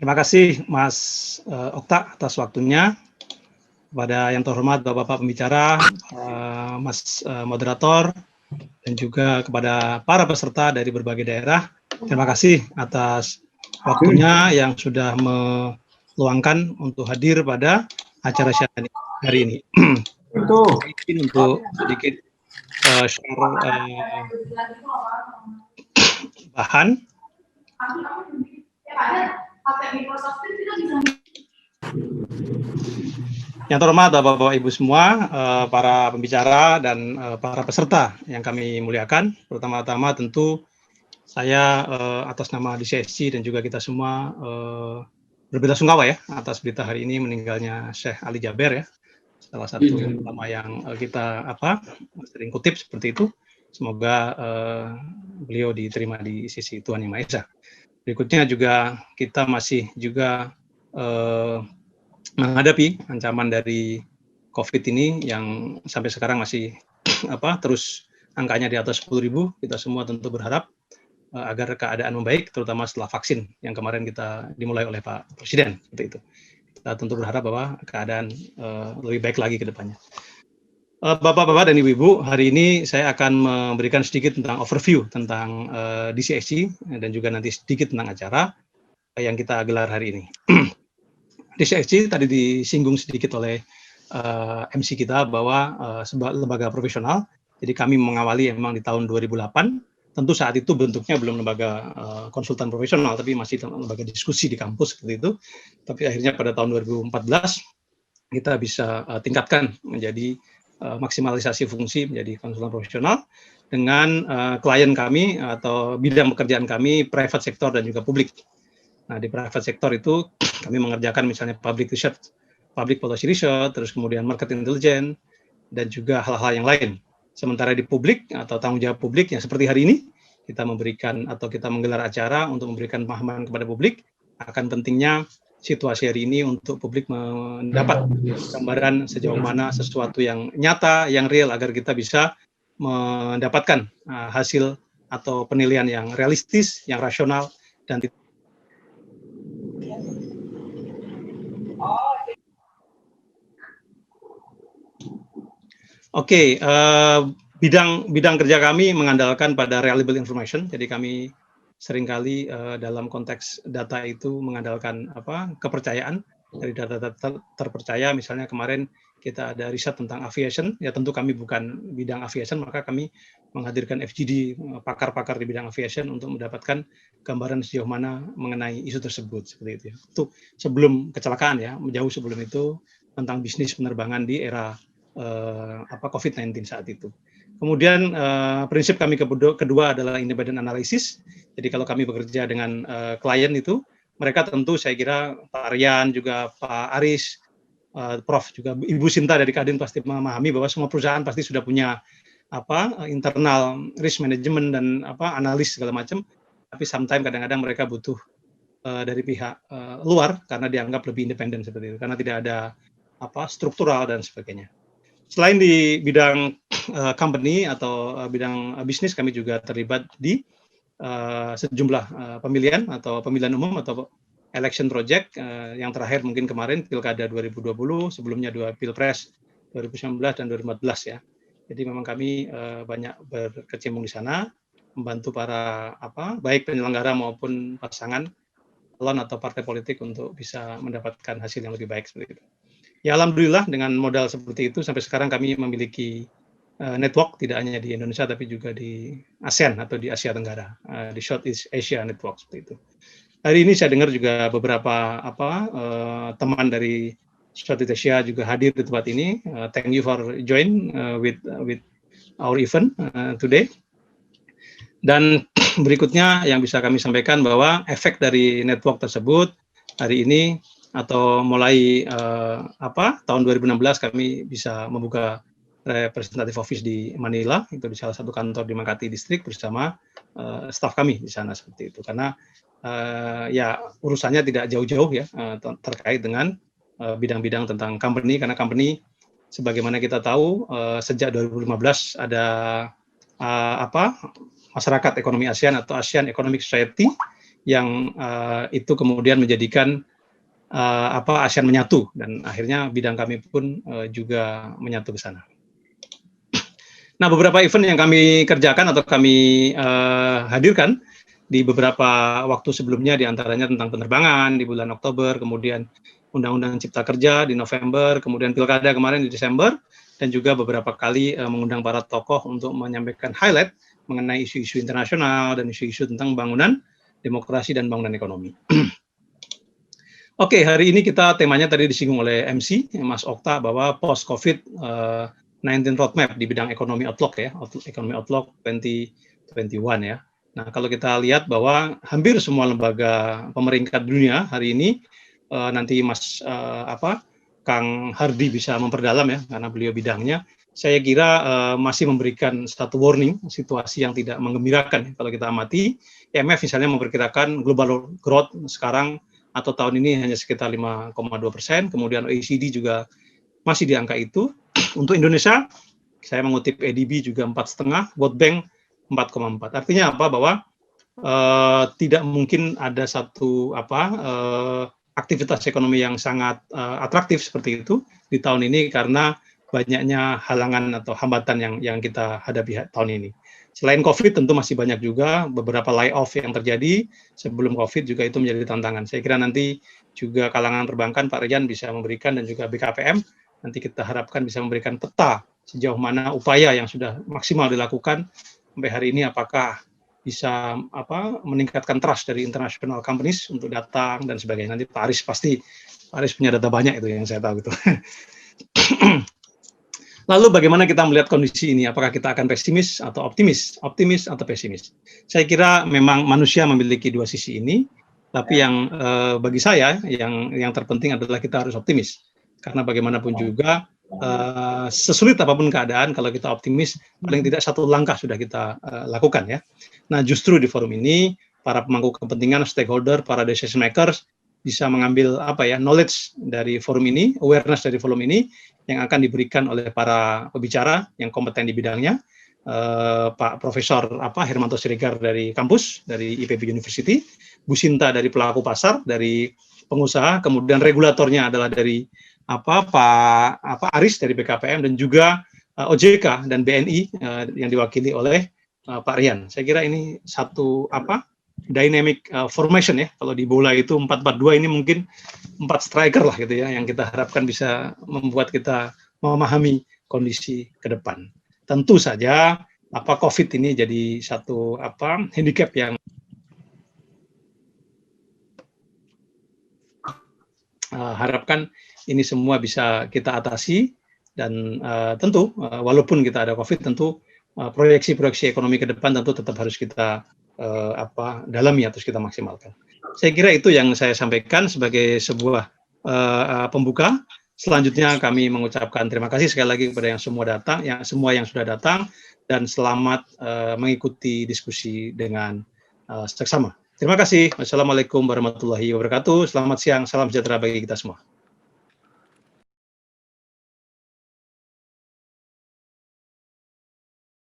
Terima kasih Mas Okta atas waktunya. Kepada yang terhormat Bapak-Bapak pembicara, Mas moderator, dan juga kepada para peserta dari berbagai daerah. Terima kasih atas waktunya yang sudah meluangkan untuk hadir pada acara hari ini. Untuk sedikit share bahan. Yang terhormat Bapak-Bapak Ibu semua, para pembicara dan para peserta yang kami muliakan. Pertama-tama tentu saya atas nama DCSC dan juga kita semua berbelasungkawa ya atas berita hari ini meninggalnya Syekh Ali Jaber ya. Salah satu ulama yang kita sering kutip seperti itu. Semoga beliau diterima di sisi Tuhan Yang Maha Esa. Berikutnya juga kita masih juga menghadapi ancaman dari COVID ini yang sampai sekarang masih terus angkanya di atas 10.000. Kita semua tentu berharap agar keadaan membaik, terutama setelah vaksin yang kemarin kita dimulai oleh Pak Presiden seperti itu. Kita tentu berharap bahwa keadaan lebih baik lagi ke depannya. Bapak-bapak dan ibu-ibu, hari ini saya akan memberikan sedikit tentang overview tentang DCSC dan juga nanti sedikit tentang acara yang kita gelar hari ini. DCSC tadi disinggung sedikit oleh MC kita bahwa sebuah lembaga profesional. Jadi kami mengawali memang di tahun 2008. Tentu saat itu bentuknya belum lembaga konsultan profesional, tapi masih lembaga diskusi di kampus seperti itu. Tapi akhirnya pada tahun 2014 kita bisa tingkatkan menjadi maksimalisasi fungsi menjadi konsultan profesional dengan klien kami atau bidang pekerjaan kami private sector dan juga publik. Nah, di private sector itu kami mengerjakan misalnya public research, public policy research, terus kemudian market intelligence, dan juga hal-hal yang lain. Sementara di publik atau tanggung jawab publik yang seperti hari ini, kita memberikan atau kita menggelar acara untuk memberikan pemahaman kepada publik akan pentingnya situasi hari ini untuk publik mendapat gambaran sejauh mana sesuatu yang nyata, yang real, agar kita bisa mendapatkan hasil atau penilaian yang realistis, yang rasional, dan Oke, bidang kerja kami mengandalkan pada reliable information. Jadi kami seringkali dalam konteks data itu mengandalkan kepercayaan dari data-data terpercaya. Misalnya kemarin kita ada riset tentang aviation, ya tentu kami bukan bidang aviation, maka kami menghadirkan FGD, pakar-pakar di bidang aviation untuk mendapatkan gambaran sejauh mana mengenai isu tersebut seperti itu. Itu sebelum kecelakaan ya, jauh sebelum itu tentang bisnis penerbangan di era COVID-19 saat itu. Kemudian prinsip kami kedua adalah independent analysis. Jadi kalau kami bekerja dengan klien itu, mereka tentu saya kira Pak Rian juga Pak Aris, Prof juga Ibu Sinta dari Kadin pasti memahami bahwa semua perusahaan pasti sudah punya internal risk management dan analis segala macam. Tapi sometimes kadang-kadang mereka butuh dari pihak luar karena dianggap lebih independen seperti itu, karena tidak ada struktural dan sebagainya. Selain di bidang company atau bidang bisnis, kami juga terlibat di sejumlah pemilihan atau pemilihan umum atau election project. Yang terakhir mungkin kemarin Pilkada 2020, sebelumnya 2 Pilpres 2019 dan 2014 ya. Jadi memang kami banyak berkecimpung di sana, membantu para baik penyelenggara maupun pasangan calon atau partai politik untuk bisa mendapatkan hasil yang lebih baik seperti itu. Ya alhamdulillah dengan modal seperti itu sampai sekarang kami memiliki network tidak hanya di Indonesia tapi juga di ASEAN atau di Asia Tenggara, di Southeast Asia Network seperti itu. Hari ini saya dengar juga beberapa teman dari Southeast Asia juga hadir di tempat ini. Thank you for join with our event today. Dan berikutnya yang bisa kami sampaikan bahwa efek dari network tersebut hari ini atau mulai tahun 2016 kami bisa membuka representative office di Manila, itu di salah satu kantor di Makati District bersama staf kami di sana seperti itu. Karena ya urusannya tidak jauh-jauh ya terkait dengan bidang-bidang tentang company, karena company sebagaimana kita tahu sejak 2015 ada masyarakat ekonomi ASEAN atau ASEAN Economic Society yang itu kemudian menjadikan ASEAN menyatu, dan akhirnya bidang kami pun juga menyatu ke sana. Nah, beberapa event yang kami kerjakan atau kami hadirkan di beberapa waktu sebelumnya, diantaranya tentang penerbangan di bulan Oktober, kemudian Undang-Undang Cipta Kerja di November, kemudian Pilkada kemarin di Desember, dan juga beberapa kali mengundang para tokoh untuk menyampaikan highlight mengenai isu-isu internasional dan isu-isu tentang pembangunan demokrasi dan pembangunan ekonomi. Oke, hari ini kita temanya tadi disinggung oleh MC, Mas Okta, bahwa post-COVID-19 roadmap di bidang ekonomi outlook ya, ekonomi outlook 2021 ya. Nah, kalau kita lihat bahwa hampir semua lembaga pemeringkat dunia hari ini, nanti Mas Kang Hardy bisa memperdalam ya, karena beliau bidangnya, saya kira masih memberikan satu warning, situasi yang tidak menggembirakan. Kalau kita amati, IMF misalnya memperkirakan global growth sekarang atau tahun ini hanya sekitar 5,2%, kemudian OECD juga masih di angka itu. Untuk Indonesia, saya mengutip ADB juga 4,5, World Bank 4,4. Artinya apa? Bahwa tidak mungkin ada satu aktivitas ekonomi yang sangat atraktif seperti itu di tahun ini karena banyaknya halangan atau hambatan yang kita hadapi tahun ini. Selain COVID tentu masih banyak juga beberapa layoff yang terjadi sebelum COVID juga itu menjadi tantangan. Saya kira nanti juga kalangan perbankan Pak Rian bisa memberikan dan juga BKPM nanti kita harapkan bisa memberikan peta sejauh mana upaya yang sudah maksimal dilakukan sampai hari ini, apakah bisa meningkatkan trust dari international companies untuk datang dan sebagainya. Nanti Pak Aris punya data banyak itu yang saya tahu gitu. Lalu bagaimana kita melihat kondisi ini? Apakah kita akan pesimis atau optimis? Optimis atau pesimis? Saya kira memang manusia memiliki dua sisi ini, tapi yang bagi saya yang terpenting adalah kita harus optimis. Karena bagaimanapun juga sesulit apapun keadaan, kalau kita optimis, paling tidak satu langkah sudah kita lakukan ya. Nah, justru di forum ini para pemangku kepentingan, stakeholder, para decision makers bisa mengambil knowledge dari forum ini, awareness dari forum ini yang akan diberikan oleh para pembicara yang kompeten di bidangnya, Pak Profesor Hermanto Siregar dari kampus, dari IPB University, Bu Sinta dari pelaku pasar, dari pengusaha, kemudian regulatornya adalah dari Pak Aris dari BKPM, dan juga OJK dan BNI yang diwakili oleh Pak Rian. Saya kira ini satu dynamic formation ya. Kalau di bola itu 4-4-2, ini mungkin 4 striker lah gitu ya, yang kita harapkan bisa membuat kita memahami kondisi ke depan. Tentu saja COVID ini jadi satu handicap yang harapkan ini semua bisa kita atasi, dan tentu walaupun kita ada COVID, tentu proyeksi-proyeksi ekonomi ke depan tentu tetap harus kita dalami, terus kita maksimalkan. Saya kira itu yang saya sampaikan sebagai sebuah pembuka. Selanjutnya kami mengucapkan terima kasih sekali lagi kepada semua yang sudah datang, dan selamat mengikuti diskusi dengan seksama. Terima kasih. Wassalamualaikum warahmatullahi wabarakatuh. Selamat siang, salam sejahtera bagi kita semua.